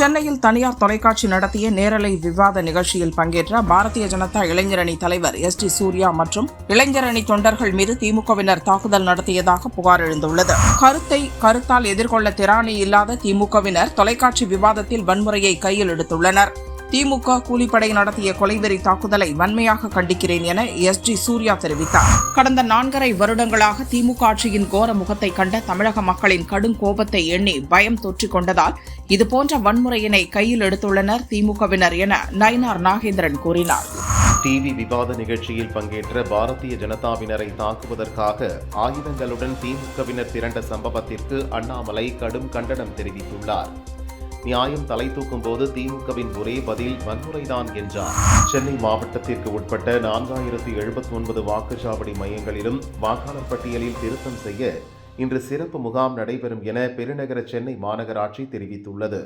சென்னையில் தனியார் தொலைக்காட்சி நடத்திய நேரலை விவாத நிகழ்ச்சியில் பங்கேற்ற பாரதிய ஜனதா இளைஞரணி தலைவர் எஸ்.டி. சூர்யா மற்றும் இளைஞரணி தொண்டர்கள் மீது திமுகவினர் தாக்குதல் நடத்தியதாக புகார் எழுந்துள்ளது. கருத்தால் எதிர்கொள்ள திராணி இல்லாத திமுகவினர் தொலைக்காட்சி விவாதத்தில் வன்முறையை கையில் எடுத்துள்ளனர். திமுக கூலிப்படை நடத்திய கொலைவெறி தாக்குதலை வன்மையாக கண்டிக்கிறேன் என எஸ்.டி. சூர்யா தெரிவித்தார். கடந்த 4.5 வருடங்களாக திமுக ஆட்சியின் கோர முகத்தை கண்ட தமிழக மக்களின் கடும் கோபத்தை எண்ணி பயம் தொற்றிக் கொண்டதால் இதுபோன்ற வன்முறையினை கையில் எடுத்துள்ளனர் திமுகவினர் என நயினார் நாகேந்திரன் கூறினார். டிவி விவாத நிகழ்ச்சியில் பங்கேற்ற பாரதிய ஜனதாவினரை தாக்குவதற்காக ஆயுதங்களுடன் திமுகவினர் திரண்ட சம்பவத்திற்கு அண்ணாமலை கடும் கண்டனம் தெரிவித்துள்ளார். நியாயம் தலை தூக்கும் போது திமுகவின் ஒரே பதில் வன்முறைதான் என்றார். சென்னை மாவட்டத்திற்கு உட்பட்ட 4079 வாக்குச்சாவடி மையங்களிலும் வாக்காளர் பட்டியலில் திருத்தம் செய்ய இன்று சிறப்பு முகாம் நடைபெறும் என பெருநகர சென்னை மாநகராட்சி தெரிவித்துள்ளது.